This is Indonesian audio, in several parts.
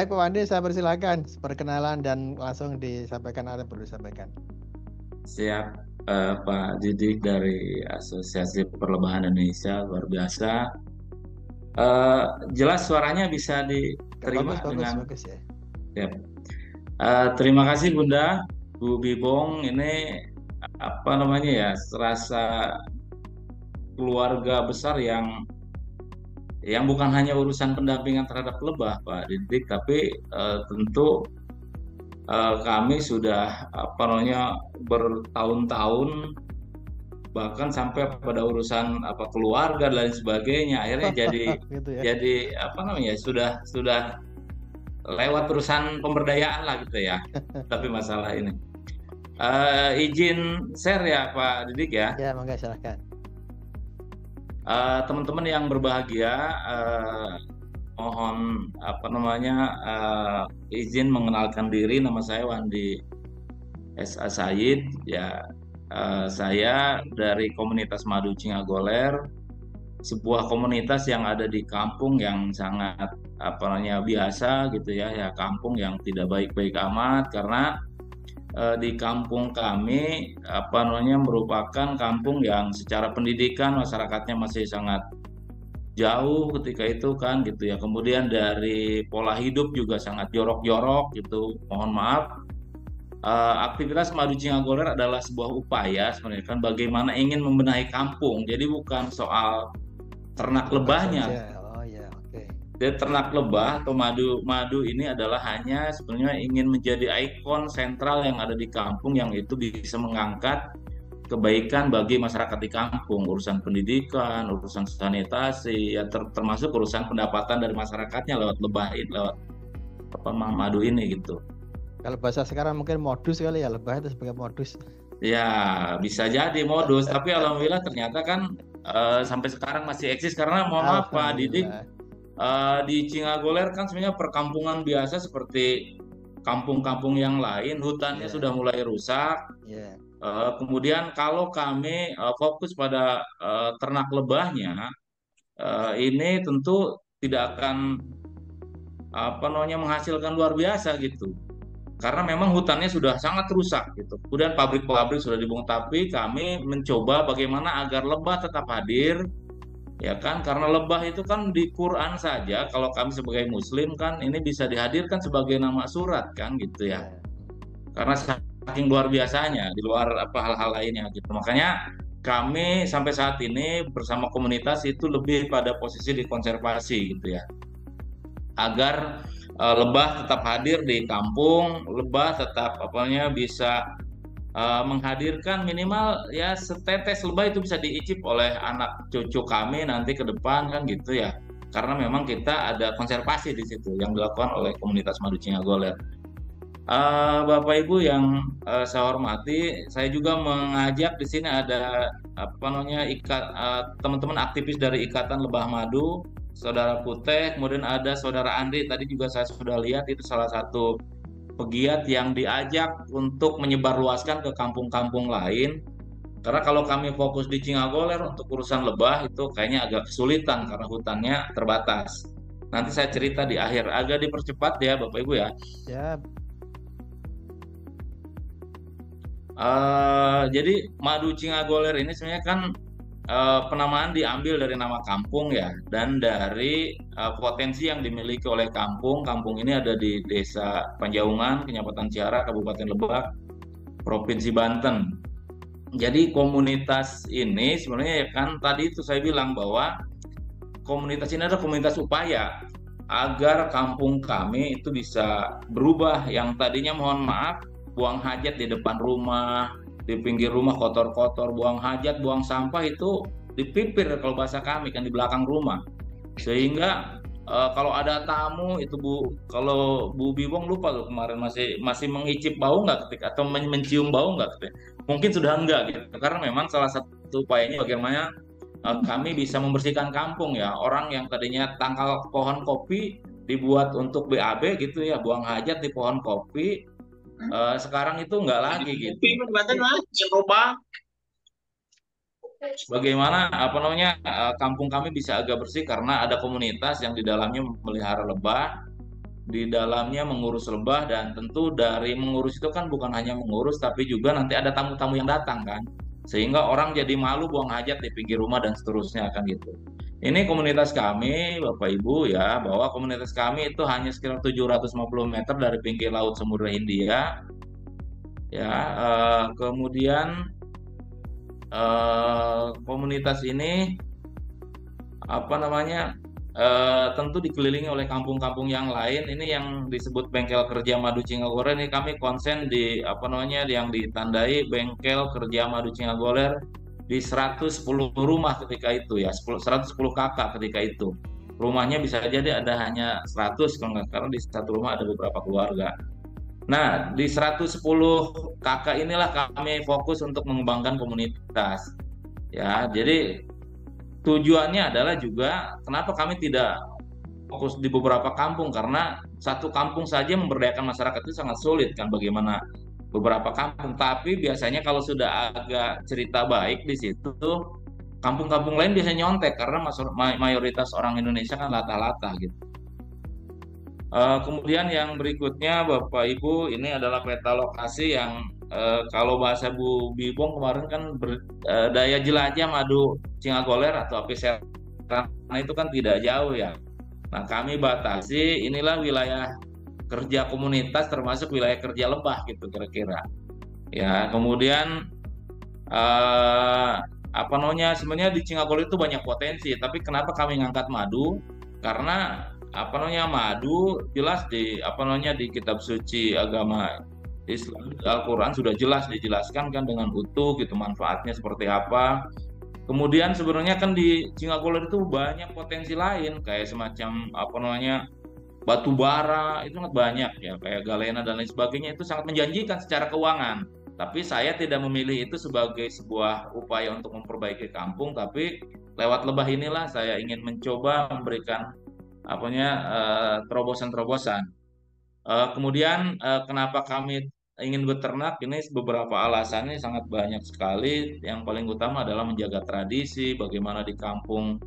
Baik Pak Wandi, saya persilakan perkenalan dan langsung disampaikan apa yang perlu disampaikan. Siap, Pak Didik dari Asosiasi Perlebahan Indonesia, luar biasa. Eh, Jelas suaranya bisa Ya, bagus, diterima bagus, dengan bagus ya. siap. Terima kasih Bunda, Bu Bibong. Ini apa namanya ya, serasa keluarga besar yang bukan hanya urusan pendampingan terhadap lebah, Pak Didik, tapi tentu kami sudah apa namanya bertahun-tahun bahkan sampai pada urusan apa keluarga dan lain sebagainya akhirnya jadi Gitu ya. jadi apa namanya sudah lewat urusan pemberdayaan lah gitu ya tapi masalah ini izin share ya Pak Didik ya. Ya, monggo silahkan. Teman-teman yang berbahagia, mohon apa namanya izin mengenalkan diri. Nama saya Wandi S.A. Said ya. Saya dari komunitas Madu Cingagoler, sebuah komunitas yang ada di kampung yang sangat apa namanya biasa gitu ya kampung yang tidak baik-baik amat karena di kampung kami apa namanya merupakan kampung yang secara pendidikan masyarakatnya masih sangat jauh ketika itu kan gitu ya, kemudian dari pola hidup juga sangat jorok-jorok gitu, mohon maaf. Aktivitas Madu Cingagoler adalah sebuah upaya sebenarnya kan bagaimana ingin membenahi kampung, jadi bukan soal ternak Lebah saja. lebahnya. Oh ya, oke. Jadi ternak lebah atau madu ini adalah hanya sebenarnya ingin menjadi ikon sentral yang ada di kampung yang itu bisa mengangkat kebaikan bagi masyarakat di kampung, urusan pendidikan, urusan sanitasi, ya termasuk urusan pendapatan dari masyarakatnya lewat lebah, lewat apa madu ini gitu. Kalau bahasa sekarang mungkin modus kali ya, lebah itu sebagai modus. Ya bisa jadi modus, tapi alhamdulillah ternyata kan sampai sekarang masih eksis karena mohon maaf Pak Didik, Alhamdulillah. di Cingagoler kan sebenarnya perkampungan biasa seperti kampung-kampung yang lain, hutannya Ya, sudah mulai rusak. ya. Kemudian kalau kami fokus pada ternak lebahnya, ini tentu tidak akan apa namanya menghasilkan luar biasa gitu. Karena memang hutannya sudah sangat rusak gitu. Kemudian pabrik-pabrik sudah dibuang, tapi kami mencoba bagaimana agar lebah tetap hadir, ya kan? Karena lebah itu kan di Quran saja, kalau kami sebagai Muslim kan ini bisa dihadirkan sebagai nama surat kan gitu ya. Ya. Karena saking luar biasanya di luar apa hal-hal lainnya gitu. Makanya kami sampai saat ini bersama komunitas itu lebih pada posisi di konservasi gitu ya, agar lebah tetap hadir di kampung, lebah tetap apanya bisa menghadirkan minimal ya setetes lebah itu bisa diicip oleh anak cucu kami nanti ke depan kan gitu ya. Karena memang kita ada konservasi di situ yang dilakukan oleh komunitas Madu Cingagoler. Bapak Ibu yang saya hormati, saya juga mengajak di sini ada apa namanya teman-teman aktivis dari Ikatan Lebah Madu, Saudara Putih, kemudian ada Saudara Andri. Tadi juga saya sudah lihat itu salah satu pegiat yang diajak untuk menyebarluaskan ke kampung-kampung lain. Karena kalau kami fokus di Cingagoler untuk urusan lebah itu kayaknya agak kesulitan karena hutannya terbatas. Nanti saya cerita di akhir, agak dipercepat ya Bapak Ibu ya. Ya, Jadi Madu Cingagoler ini sebenarnya kan penamaan diambil dari nama kampung ya dan dari potensi yang dimiliki oleh kampung. Kampung ini ada di Desa Panjaungan, Kecamatan Ciara, Kabupaten Lebak, Provinsi Banten. Jadi komunitas ini sebenarnya ya kan tadi itu saya bilang bahwa komunitas ini adalah komunitas upaya agar kampung kami itu bisa berubah yang tadinya mohon maaf buang hajat di depan rumah, di pinggir rumah kotor-kotor, buang hajat, buang sampah itu dipipir kalau bahasa kami kan di belakang rumah. Sehingga kalau ada tamu itu Bu, kalau Bu Bibong lupa loh kemarin masih masih mengicip bau nggak ketika atau mencium bau nggak ketika. Mungkin sudah enggak gitu karena memang salah satu upayanya bagaimana kami bisa membersihkan kampung ya. Orang yang tadinya tangkal pohon kopi dibuat untuk BAB gitu ya, buang hajat di pohon kopi. Sekarang itu enggak lagi gitu. Bagaimana apa namanya kampung kami bisa agak bersih karena ada komunitas yang di dalamnya memelihara lebah. di dalamnya mengurus lebah, dan tentu dari mengurus itu kan bukan hanya mengurus tapi juga nanti ada tamu-tamu yang datang kan, sehingga orang jadi malu buang hajat di pinggir rumah dan seterusnya kan gitu. Ini komunitas kami Bapak Ibu ya, bahwa komunitas kami itu hanya sekitar 750 meter dari pinggir laut Samudra Hindia ya. Kemudian komunitas ini apa namanya, tentu dikelilingi oleh kampung-kampung yang lain. Ini yang disebut bengkel kerja madu Cingagoler, ini kami konsen di apa namanya, yang ditandai bengkel kerja madu Cingagoler di 110 rumah ketika itu ya, 110 kakak ketika itu. Rumahnya bisa jadi ada hanya 100 karena di satu rumah ada beberapa keluarga. Nah, di 110 kakak inilah kami fokus untuk mengembangkan komunitas. Ya, jadi tujuannya adalah juga kenapa kami tidak fokus di beberapa kampung, karena satu kampung saja memberdayakan masyarakat itu sangat sulit kan, bagaimana beberapa kampung. Tapi biasanya kalau sudah agak cerita baik di situ, kampung-kampung lain biasanya nyontek karena mayoritas orang Indonesia kan latah-latah gitu. Kemudian yang berikutnya Bapak Ibu, ini adalah peta lokasi yang kalau bahasa Bu Bibong kemarin kan daya jelajah madu Cingagoler atau api serana itu kan tidak jauh ya. Nah, kami batasi inilah wilayah kerja komunitas termasuk wilayah kerja lebah gitu kira-kira. Ya, kemudian apa namanya, sebenarnya di Cingagoler itu banyak potensi, tapi kenapa kami ngangkat madu? Karena apa namanya, madu jelas di apa namanya di kitab suci agama Islam Al-Quran sudah jelas dijelaskan kan dengan utuh gitu manfaatnya seperti apa. Kemudian sebenarnya kan di Cingagoler itu banyak potensi lain kayak semacam apa namanya batu bara itu sangat banyak ya, kayak galena dan lain sebagainya, itu sangat menjanjikan secara keuangan. Tapi saya tidak memilih itu sebagai sebuah upaya untuk memperbaiki kampung, tapi lewat lebah inilah saya ingin mencoba memberikan apanya terobosan-terobosan. Kemudian kenapa kami ingin beternak, ini beberapa alasannya sangat banyak sekali. Yang paling utama adalah menjaga tradisi, bagaimana di kampung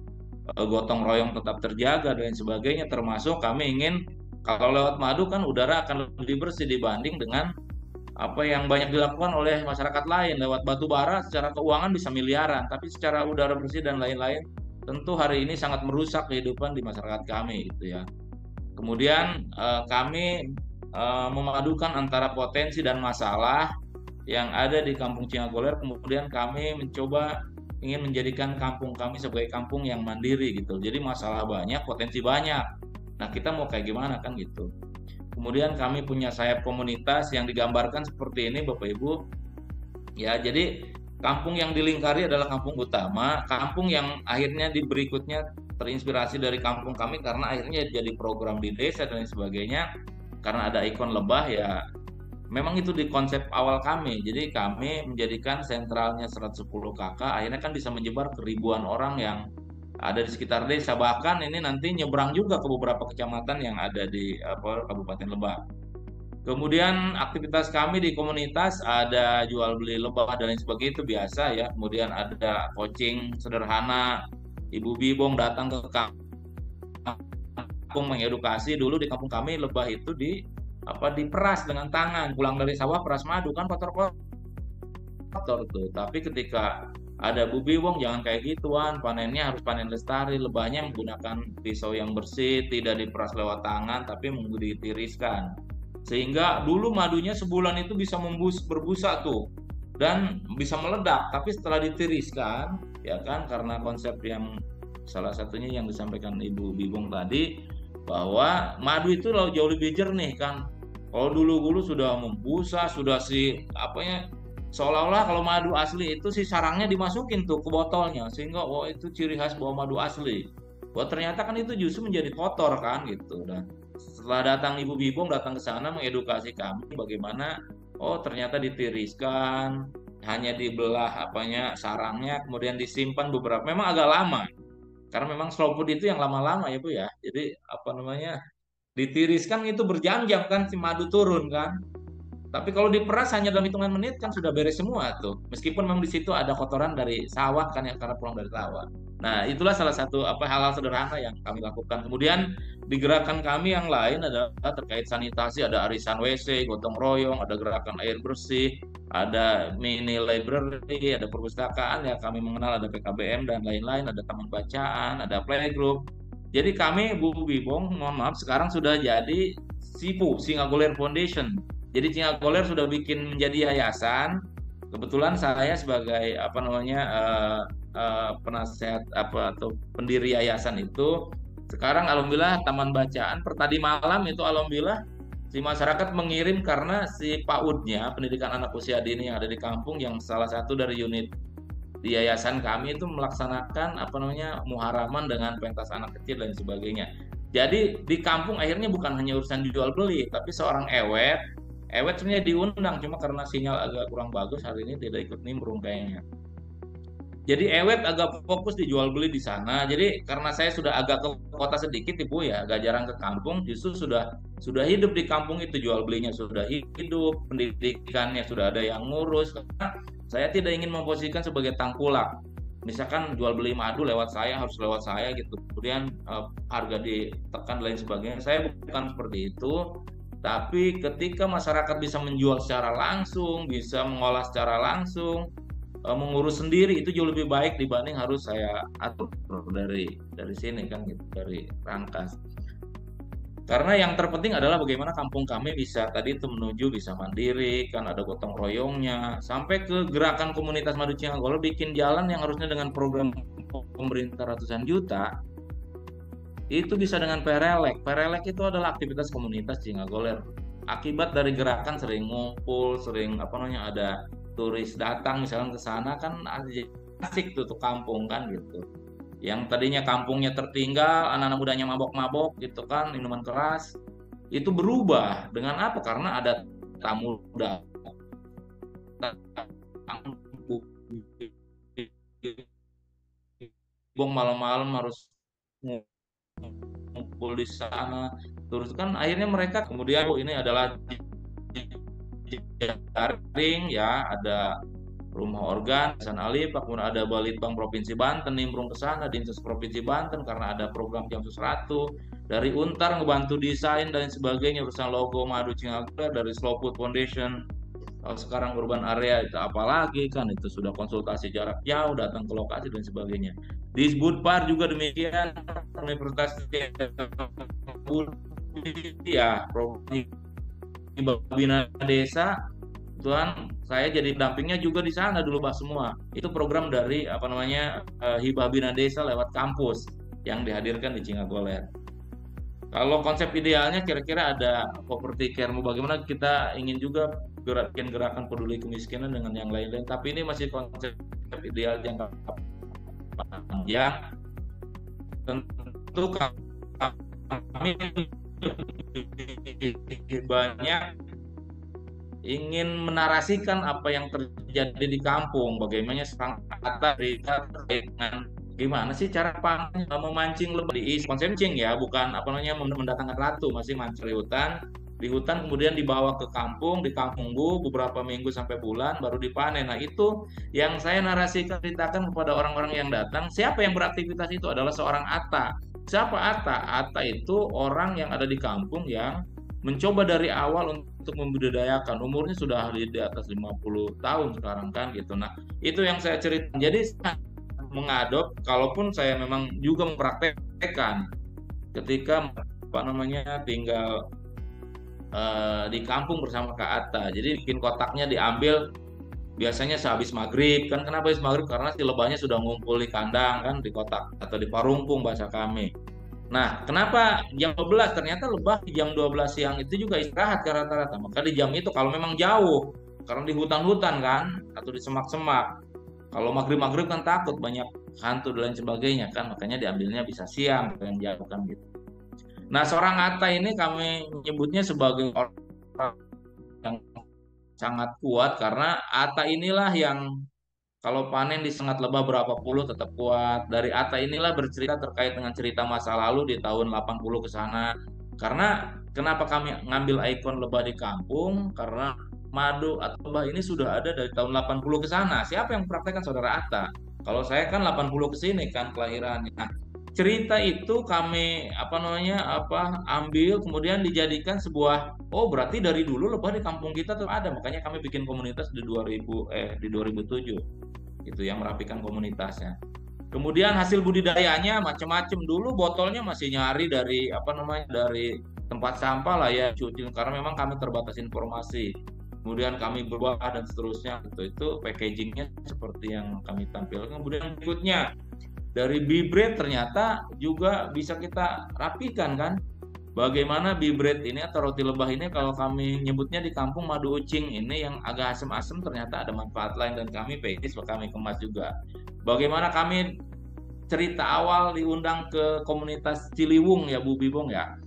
gotong royong tetap terjaga dan sebagainya. Termasuk kami ingin kalau lewat madu kan udara akan lebih bersih dibanding dengan apa yang banyak dilakukan oleh masyarakat lain. Lewat batu bara secara keuangan bisa miliaran, tapi secara udara bersih dan lain-lain tentu hari ini sangat merusak kehidupan di masyarakat kami gitu ya. Kemudian kami memadukan antara potensi dan masalah yang ada di Kampung Cingagoler. Kemudian kami mencoba ingin menjadikan kampung kami sebagai kampung yang mandiri gitu. Jadi masalah banyak, potensi banyak. Nah, kita mau kayak gimana kan gitu. Kemudian kami punya sayap komunitas yang digambarkan seperti ini Bapak Ibu. Ya, jadi kampung yang dilingkari adalah kampung utama, kampung yang akhirnya di berikutnya terinspirasi dari kampung kami karena akhirnya jadi program di desa dan lain sebagainya. Karena ada ikon lebah ya, memang itu di konsep awal kami. Jadi kami menjadikan sentralnya 110 kakak, akhirnya kan bisa menyebar ke ribuan orang yang ada di sekitar desa. Bahkan ini nanti nyebrang juga ke beberapa kecamatan yang ada di Kabupaten Lebak. Kemudian aktivitas kami di komunitas ada jual beli lebah dan lain sebagainya, itu biasa ya. Kemudian ada coaching sederhana, Ibu Bibong datang ke kampung mengedukasi. Dulu di kampung kami lebah itu diperas dengan tangan, pulang dari sawah peras madu kan kotor tuh. Tapi ketika ada Bu Bibong jangan kayak gituan, panennya harus panen lestari, lebahnya menggunakan pisau yang bersih, tidak diperas lewat tangan tapi ditiriskan. Sehingga dulu madunya sebulan itu bisa berbusa tuh dan bisa meledak, tapi setelah ditiriskan ya kan, karena konsep yang salah satunya yang disampaikan Ibu Bibong tadi bahwa madu itu jauh lebih jernih kan. Kalau dulu sudah membusa, sudah seolah-olah kalau madu asli itu si sarangnya dimasukin tuh ke botolnya, sehingga itu ciri khas bahwa madu asli. Bahwa ternyata kan itu justru menjadi kotor kan gitu. Dan setelah datang Ibu Bibong datang ke sana mengedukasi kami bagaimana ternyata ditiriskan, hanya dibelah sarangnya, kemudian disimpan beberapa, memang agak lama. Karena memang slow food itu yang lama-lama ya Bu ya. Jadi ditiriskan itu berjam-jam kan si madu turun kan. Tapi kalau diperas hanya dalam hitungan menit kan sudah beres semua tuh. Meskipun memang di situ ada kotoran dari sawah kan ya karena pulang dari sawah. Nah, itulah salah satu hal-hal sederhana yang kami lakukan. Kemudian di gerakan kami yang lain adalah terkait sanitasi, ada arisan WC, gotong royong, ada gerakan air bersih, ada mini library, ada perpustakaan ya kami mengenal, ada PKBM dan lain-lain, ada taman bacaan, ada playgroup. Jadi kami Bu Bibong, mohon maaf sekarang sudah jadi SIFU, Singagoler Foundation. Jadi Cingagoler sudah bikin menjadi yayasan. Kebetulan saya sebagai penasehat atau pendiri yayasan itu. Sekarang alhamdulillah taman bacaan per tadi malam itu alhamdulillah si masyarakat mengirim karena si PAUD-nya pendidikan anak usia dini yang ada di kampung yang salah satu dari unit di yayasan kami itu melaksanakan muharaman dengan pentas anak kecil dan sebagainya. Jadi di kampung akhirnya bukan hanya urusan jual beli, tapi seorang Ewet sebenarnya diundang, cuma karena sinyal agak kurang bagus hari ini tidak ikut nimbrung kayaknya. Jadi Ewet agak fokus dijual beli di sana. Jadi karena saya sudah agak ke kota sedikit Ibu ya, agak jarang ke kampung, justru sudah hidup di kampung itu, jual belinya sudah hidup, pendidikannya sudah ada yang ngurus. Karena saya tidak ingin memposisikan sebagai tangkulak. Misalkan jual beli madu lewat saya, harus lewat saya gitu. Kemudian harga ditekan dan lain sebagainya. Saya bukan seperti itu. Tapi ketika masyarakat bisa menjual secara langsung, bisa mengolah secara langsung, mengurus sendiri itu jauh lebih baik dibanding harus saya atur dari sini kan gitu, dari Rangkas. Karena yang terpenting adalah bagaimana kampung kami bisa tadi itu menuju bisa mandiri, kan ada gotong royongnya, sampai ke gerakan komunitas Madu Cingagoler bikin jalan yang harusnya dengan program pemerintah ratusan juta, itu bisa dengan perelek. Perelek itu adalah aktivitas komunitas Cingagoler. Akibat dari gerakan sering ngumpul, sering ada turis datang misalnya ke sana kan asik tuh kampung kan gitu. Yang tadinya kampungnya tertinggal, anak-anak mudanya mabok-mabok gitu kan, minuman keras, itu berubah dengan apa? Karena ada tamu datang malam-malam harus ngumpul di sana. Terus kan akhirnya mereka kemudian ini adalah jaring ya, ada rumah organ Hasan Alif, kemudian ada Balitbang Provinsi Banten nimbrung ke sana, Dinsus Provinsi Banten karena ada program Jamsus Ratu, dari Untar ngebantu desain dan sebagainya, urusan logo Madu Cingagoler, dari Slow Food Foundation, sekarang urban area itu apalagi kan itu sudah konsultasi jarak jauh, datang ke lokasi dan sebagainya. Di Budpar juga demikian, Universitas ya, Bina Desa, Tuhan saya jadi dampingnya juga di sana dulu Pak semua. Itu program dari Hibah Bina Desa lewat kampus yang dihadirkan di Cingagoler. Kalau konsep idealnya kira-kira ada property care, bagaimana kita ingin juga gerakan peduli kemiskinan dengan yang lain-lain, tapi ini masih konsep ideal jangka panjang. Tentu kami banyak ingin menarasikan apa yang terjadi di kampung, bagaimana serang kata dengan gimana sih cara memancing lebah di konsumcing ya, bukan mendatangkan ratu, masih mancing di hutan kemudian dibawa ke kampung, di kampung beberapa minggu sampai bulan baru dipanen. Nah itu yang saya narasikan, ceritakan kepada orang-orang yang datang, siapa yang beraktivitas itu adalah seorang Atta. Siapa Atta? Atta itu orang yang ada di kampung yang mencoba dari awal untuk membudidayakan, umurnya sudah di atas 50 tahun sekarang kan gitu. Nah itu yang saya ceritakan, jadi mengadop, kalaupun saya memang juga mempraktekkan ketika tinggal di kampung bersama Kak Atta. Jadi bikin kotaknya diambil biasanya sehabis maghrib kan. Kenapa habis maghrib? Karena si lebahnya sudah ngumpul di kandang kan, di kotak atau di parungkung bahasa kami. Nah kenapa jam 12? Ternyata lebah di jam 12 siang itu juga istirahat ke rata-rata. Maka di jam itu kalau memang jauh, karena di hutan-hutan kan atau di semak-semak, kalau maghrib-maghrib kan takut banyak hantu dan lain sebagainya kan, makanya diambilnya bisa siang yang jauh kan gitu. Nah seorang Atta ini kami menyebutnya sebagai orang yang sangat kuat, karena Atta inilah yang kalau panen disengat lebah berapa puluh tetap kuat. Dari Atta inilah bercerita terkait dengan cerita masa lalu di tahun 80 ke sana. Karena kenapa kami ngambil ikon lebah di kampung? Karena madu atau lebah ini sudah ada dari tahun 80 ke sana. Siapa yang praktekkan, Saudara Atta? Kalau saya kan 80 ke sini kan kelahirannya. Nah, cerita itu kami ambil kemudian dijadikan sebuah, oh berarti dari dulu lebah di kampung kita tuh ada, makanya kami bikin komunitas di 2007 itu yang merapikan komunitasnya. Kemudian hasil budidayanya macam-macam, dulu botolnya masih nyari dari tempat sampah lah ya, cuci, karena memang kami terbatas informasi. Kemudian kami berubah dan seterusnya, itu packagingnya seperti yang kami tampilkan. Kemudian berikutnya dari bibred ternyata juga bisa kita rapikan kan. Bagaimana bibred ini atau roti lebah ini, kalau kami nyebutnya di kampung madu ucing, ini yang agak asam-asam, ternyata ada manfaat lain dan kami package, kami kemas juga. Bagaimana kami cerita awal diundang ke komunitas Ciliwung ya Bu Bibong ya.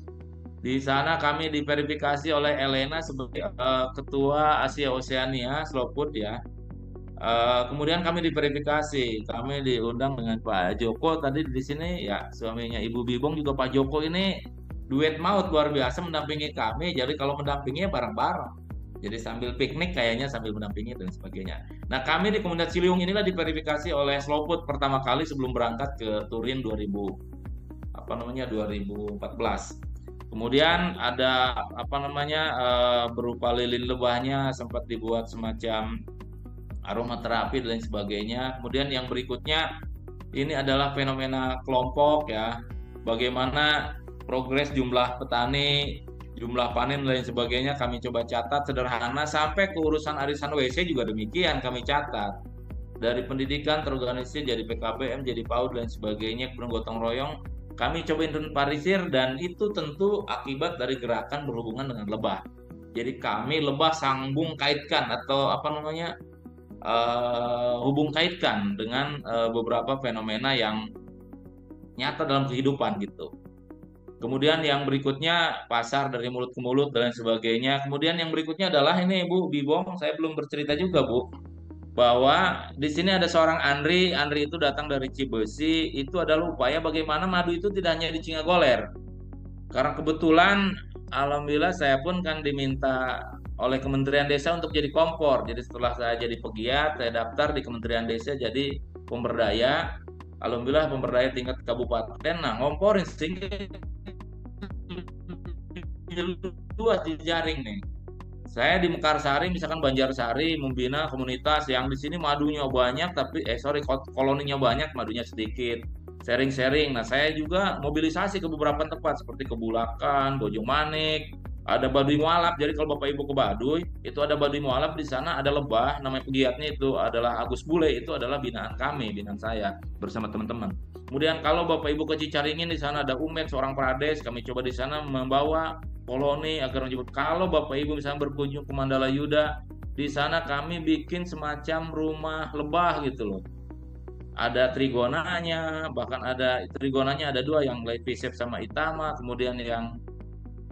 Di sana kami diverifikasi oleh Elena sebagai ketua Asia Oceania Slow Food ya. Kemudian kami diverifikasi, kami diundang dengan Pak Joko tadi di sini ya, suaminya Ibu Bibong juga. Pak Joko ini duet maut luar biasa mendampingi kami, jadi kalau mendampinginya bareng-bareng, jadi sambil piknik kayaknya sambil mendampingi dan sebagainya. Nah, kami di komunitas Ciliwung inilah diverifikasi oleh Slow Food pertama kali sebelum berangkat ke Turin 2014. Kemudian ada berupa lilin lebahnya, sempat dibuat semacam aromaterapi dan lain sebagainya. Kemudian yang berikutnya ini adalah fenomena kelompok ya. Bagaimana progres jumlah petani, jumlah panen dan lain sebagainya kami coba catat sederhana, sampai ke urusan arisan WC juga demikian kami catat. Dari pendidikan terorganisir jadi PKBM, jadi PAUD dan sebagainya, kemudian gotong royong kami coba inventarisir, dan itu tentu akibat dari gerakan berhubungan dengan lebah. Jadi kami lebah sambung kaitkan atau hubung kaitkan dengan beberapa fenomena yang nyata dalam kehidupan gitu. Kemudian yang berikutnya pasar dari mulut ke mulut dan sebagainya. Kemudian yang berikutnya adalah ini Bu Bibong, saya belum bercerita juga Bu, bahwa di sini ada seorang Andri itu datang dari Cibesi. Itu adalah upaya bagaimana madu itu tidak hanya di Cingagoler. Karena kebetulan alhamdulillah saya pun kan diminta oleh Kementerian Desa untuk jadi kompor. Jadi setelah saya jadi pegiat, saya daftar di Kementerian Desa jadi pemberdaya. Alhamdulillah pemberdaya tingkat kabupaten. Nah, ngomporin sehingga luas di jaring nih. Saya di Mekarsari, misalkan Banjarsari, membina komunitas yang di sini madunya banyak, koloninya banyak, madunya sedikit. Sharing-sharing. Nah, saya juga mobilisasi ke beberapa tempat seperti ke Bulakan, Bojongmanik, ada Baduy Mualaf. Jadi kalau Bapak Ibu ke Baduy, itu ada Baduy Mualaf, di sana ada lebah, namanya pegiatnya itu adalah Agus Bule, itu adalah binaan kami, binaan saya bersama teman-teman. Kemudian kalau Bapak Ibu ke Cicaringin, di sana ada Umet, seorang Prades, kami coba di sana membawa koloni agar menjemput. Kalau Bapak Ibu misalnya berkunjung ke Mandala Yuda, di sana kami bikin semacam rumah lebah gitu loh. Ada trigonanya, bahkan ada trigonanya ada dua, yang Lepisep sama Itama, kemudian yang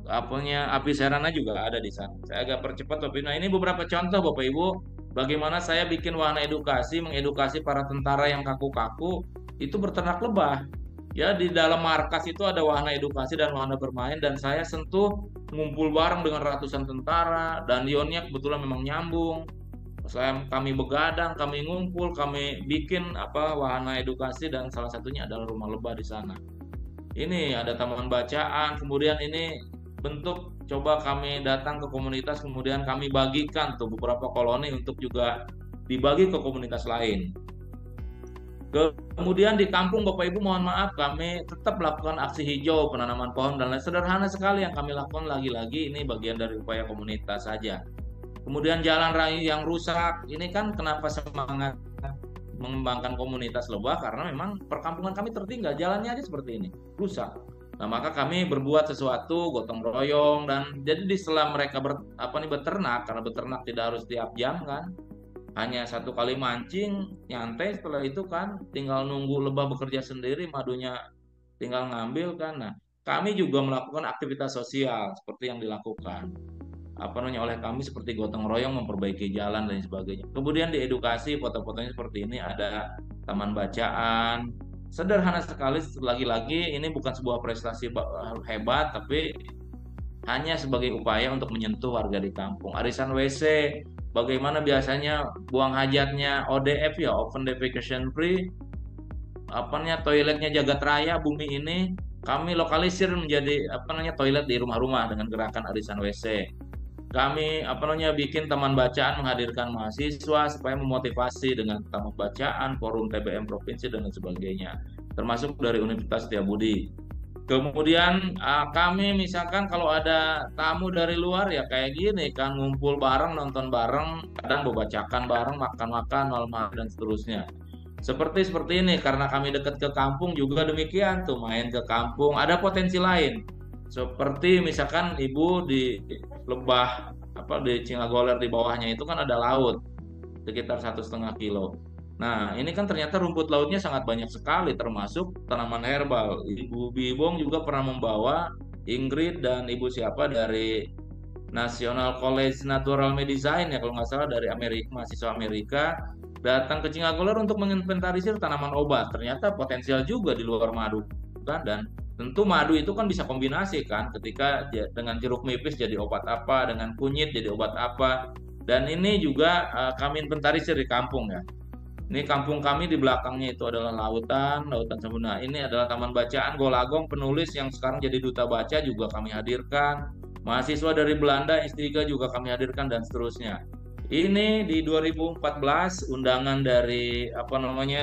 Apicerana juga ada di sana. Saya agak percepat Bapak Ibu. Nah, ini beberapa contoh Bapak Ibu bagaimana saya bikin wahana edukasi, mengedukasi para tentara yang kaku-kaku itu berternak lebah. Ya, di dalam markas itu ada wahana edukasi dan wahana bermain, dan saya sentuh ngumpul bareng dengan ratusan tentara, dan ionnya kebetulan memang nyambung. Kami begadang, kami ngumpul, kami bikin wahana edukasi, dan salah satunya adalah rumah lebah di sana. Ini ada taman bacaan, kemudian ini bentuk coba kami datang ke komunitas, kemudian kami bagikan tuh beberapa koloni untuk juga dibagi ke komunitas lain. Kemudian di kampung Bapak Ibu mohon maaf, kami tetap melakukan aksi hijau, penanaman pohon dan lain sederhana sekali yang kami lakukan, lagi-lagi ini bagian dari upaya komunitas saja. Kemudian jalan raya yang rusak, ini kan kenapa semangat mengembangkan komunitas lebah, karena memang perkampungan kami tertinggal, jalannya aja seperti ini, rusak. Nah, maka kami berbuat sesuatu, gotong royong, dan jadi setelah mereka beternak, karena beternak tidak harus tiap jam kan, hanya satu kali mancing, nyantai, setelah itu kan tinggal nunggu lebah bekerja sendiri, madunya tinggal ngambil kan. Nah, kami juga melakukan aktivitas sosial seperti yang dilakukan oleh kami, seperti gotong royong, memperbaiki jalan dan sebagainya. Kemudian diedukasi, foto-fotonya seperti ini, ada taman bacaan, sederhana sekali. Lagi-lagi ini bukan sebuah prestasi hebat, tapi hanya sebagai upaya untuk menyentuh warga di kampung. Arisan WC, bagaimana biasanya buang hajatnya ODF ya, open defecation free, toiletnya jagat raya bumi ini kami lokalisir menjadi toilet di rumah-rumah dengan gerakan arisan WC. Kami bikin taman bacaan, menghadirkan mahasiswa supaya memotivasi dengan taman bacaan, forum TBM provinsi dan lain sebagainya, termasuk dari Universitas Setiabudi. Kemudian kami misalkan kalau ada tamu dari luar ya kayak gini kan, ngumpul bareng, nonton bareng, kadang bebacakan bareng, makan-makan, malam-malam dan seterusnya. Seperti ini, karena kami dekat ke kampung juga demikian tuh, main ke kampung. Ada potensi lain, seperti misalkan ibu di Lebah di Cingagoler, di bawahnya itu kan ada laut sekitar 1,5 kilo. Nah, ini kan ternyata rumput lautnya sangat banyak sekali, termasuk tanaman herbal. Ibu Bibong juga pernah membawa Ingrid dan ibu siapa dari National College Natural Medicine ya kalau nggak salah, dari Amerika, mahasiswa Amerika, datang ke Cingagoler untuk menginventarisir tanaman obat. Ternyata potensial juga di luar madu kan, dan tentu madu itu kan bisa kombinasi kan, ketika dengan jeruk nipis jadi obat apa, dengan kunyit jadi obat apa. Dan ini juga kami inventarisir di kampung ya. Ini kampung kami di belakangnya itu adalah lautan Sembuna. Ini adalah taman bacaan Golagong, penulis yang sekarang jadi duta baca juga kami hadirkan. Mahasiswa dari Belanda S3 juga kami hadirkan dan seterusnya. Ini di 2014 undangan dari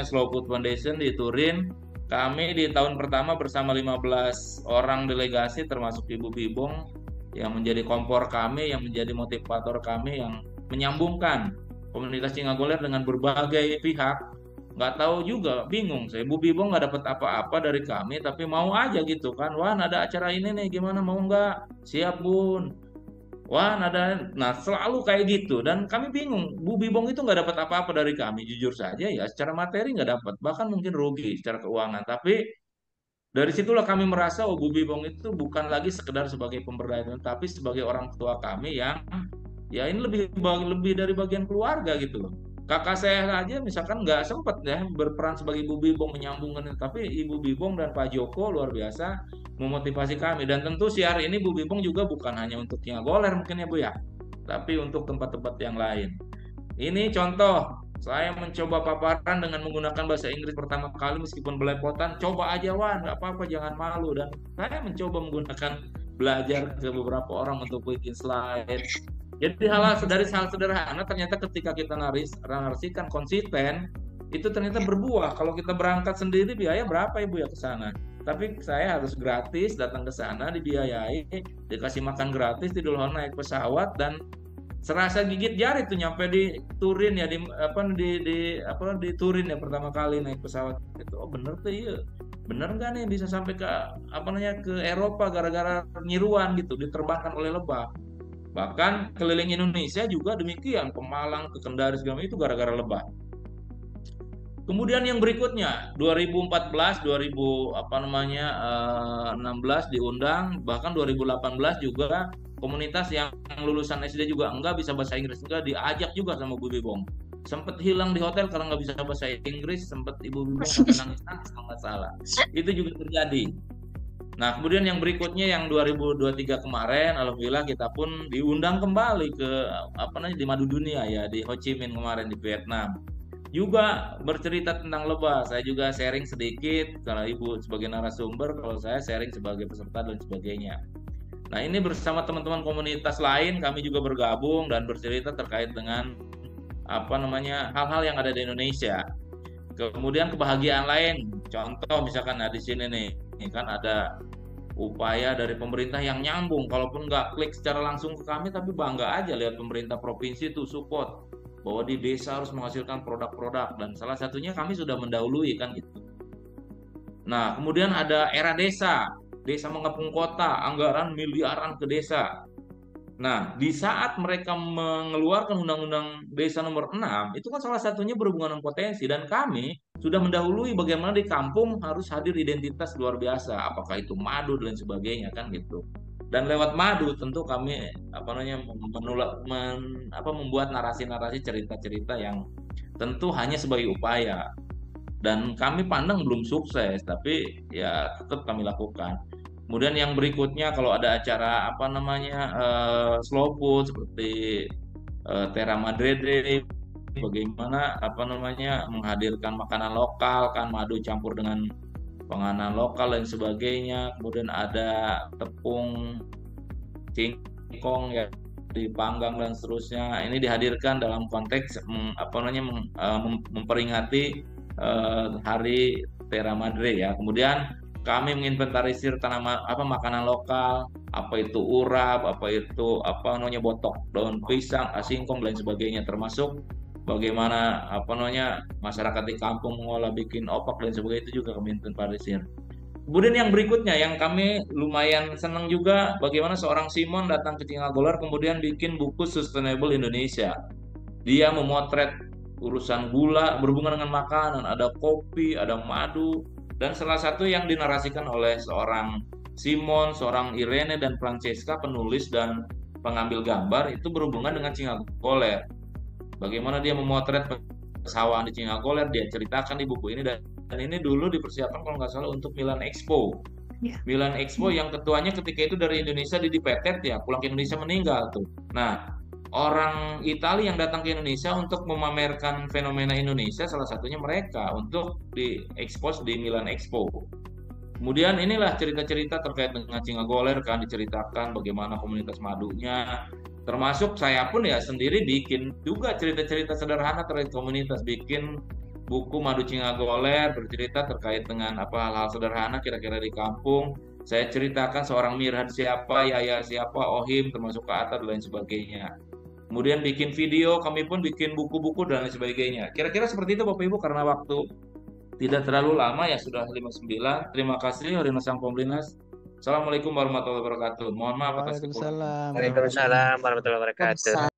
Slow Food Foundation di Turin. Kami di tahun pertama bersama 15 orang delegasi termasuk Ibu Bibong yang menjadi kompor kami, yang menjadi motivator kami, yang menyambungkan komunitas Cingagoler dengan berbagai pihak. Nggak tahu juga, bingung saya. Bu Bibong nggak dapat apa-apa dari kami, tapi mau aja gitu kan. Wah, ada acara ini nih, gimana, mau nggak? Siap, Bun. Wah, ada. Nah, selalu kayak gitu. Dan kami bingung. Bu Bibong itu nggak dapat apa-apa dari kami. Jujur saja ya, secara materi nggak dapat. Bahkan mungkin rugi secara keuangan. Tapi dari situlah kami merasa, Bu Bibong itu bukan lagi sekedar sebagai pemberdayaan, tapi sebagai orang tua kami yang ya ini lebih dari bagian keluarga gitu loh. Kakak saya aja misalkan nggak sempat ya berperan sebagai Ibu Bibong menyambungkan, tapi Ibu Bibong dan Pak Joko luar biasa memotivasi kami. Dan tentu siar ini Bu Bibong juga bukan hanya untuk Cingagoler mungkin ya Bu ya, tapi untuk tempat-tempat yang lain. Ini contoh saya mencoba paparan dengan menggunakan bahasa Inggris pertama kali meskipun belepotan. Coba aja Wan, nggak apa-apa, jangan malu. Dan saya mencoba menggunakan belajar ke beberapa orang untuk bikin slide. Jadi dari hal sederhana ternyata ketika kita narasikan konsisten, itu ternyata berbuah. Kalau kita berangkat sendiri biaya berapa Ibu ya ke sana? Tapi saya harus gratis datang ke sana, dibiayai, dikasih makan gratis, tidur naik pesawat, dan serasa gigit jari tuh nyampe di Turin ya, di Turin ya pertama kali naik pesawat itu. Oh bener tuh, iya bener nggak nih bisa sampai ke ke Eropa gara-gara nyiruan gitu, diterbangkan oleh lebah. Bahkan keliling Indonesia juga demikian, ke Malang, ke Kendari segala itu gara-gara lebah. Kemudian yang berikutnya 2014, 2016 diundang, bahkan 2018 juga komunitas yang lulusan SD juga enggak bisa bahasa Inggris juga diajak juga sama Bu Bibong. Sempat hilang di hotel karena nggak bisa bahasa Inggris, sempat Ibu Bibong sampai nangis-nangis kalau nggak salah. Itu juga terjadi. Nah, kemudian yang berikutnya yang 2023 kemarin, alhamdulillah kita pun diundang kembali ke di Madu Dunia ya, di Ho Chi Minh kemarin di Vietnam. Juga bercerita tentang lebah. Saya juga sharing sedikit karena Ibu sebagai narasumber, kalau saya sharing sebagai peserta dan sebagainya. Nah, ini bersama teman-teman komunitas lain kami juga bergabung dan bercerita terkait dengan hal-hal yang ada di Indonesia. Kemudian kebahagiaan lain, contoh misalkan di sini nih, ini kan ada upaya dari pemerintah yang nyambung, kalaupun nggak klik secara langsung ke kami, tapi bangga aja lihat pemerintah provinsi itu support bahwa di desa harus menghasilkan produk-produk, dan salah satunya kami sudah mendahului kan gitu. Nah, kemudian ada era desa mengepung kota, anggaran miliaran ke desa. Nah, di saat mereka mengeluarkan Undang-Undang Desa Nomor 6, itu kan salah satunya berhubungan dengan potensi, dan kami sudah mendahului bagaimana di kampung harus hadir identitas luar biasa, apakah itu madu dan sebagainya kan gitu. Dan lewat madu tentu kami membuat narasi-narasi, cerita-cerita yang tentu hanya sebagai upaya. Dan kami pandang belum sukses, tapi ya tetap kami lakukan. Kemudian yang berikutnya kalau ada acara apa namanya slow food seperti Terra Madrede, bagaimana apa namanya menghadirkan makanan lokal kan, madu campur dengan penganan lokal dan sebagainya. Kemudian ada tepung singkong ya dipanggang dan seterusnya. Ini dihadirkan dalam konteks apa namanya memperingati Hari Terra Madre ya. Kemudian kami menginventarisir tanaman apa makanan lokal, apa itu urap, apa itu apa namanya botok daun pisang, singkong dan sebagainya, termasuk bagaimana apa namanya masyarakat di kampung mengolah bikin opak dan sebagainya, itu juga kami inventarisir. Kemudian yang berikutnya yang kami lumayan senang juga, bagaimana seorang Simon datang ke Cingagolar kemudian bikin buku Sustainable Indonesia. Dia memotret urusan gula berhubungan dengan makanan, ada kopi, ada madu, dan salah satu yang dinarasikan oleh seorang Simon, seorang Irene dan Francesca, penulis dan pengambil gambar, itu berhubungan dengan Cingagoler. Bagaimana dia memotret pesawahan di Cingagoler, dia ceritakan di buku ini, dan ini dulu dipersiapkan kalau nggak salah untuk Milan Expo. Milan Expo yang ketuanya ketika itu dari Indonesia, Didi Petet ya, pulang ke Indonesia meninggal tuh. Nah, orang Italia yang datang ke Indonesia untuk memamerkan fenomena Indonesia, salah satunya mereka untuk diekspos di Milan Expo. Kemudian inilah cerita-cerita terkait dengan Cingagoler kan diceritakan bagaimana komunitas madunya, termasuk saya pun ya sendiri bikin juga cerita-cerita sederhana terkait komunitas, bikin buku Madu Cingagoler bercerita terkait dengan apa hal-hal sederhana kira-kira di kampung. Saya ceritakan seorang Mirhad siapa, Yaya siapa, Ohim termasuk ke atas dan lain sebagainya. Kemudian bikin video, kami pun bikin buku-buku dan lain sebagainya. Kira-kira seperti itu Bapak Ibu, karena waktu tidak terlalu lama ya, sudah 59. Terima kasih Horina Sang Pomlinas. Assalamualaikum warahmatullahi wabarakatuh. Mohon maaf atas kekurangan. Waalaikumsalam. Waalaikumsalam warahmatullahi wabarakatuh.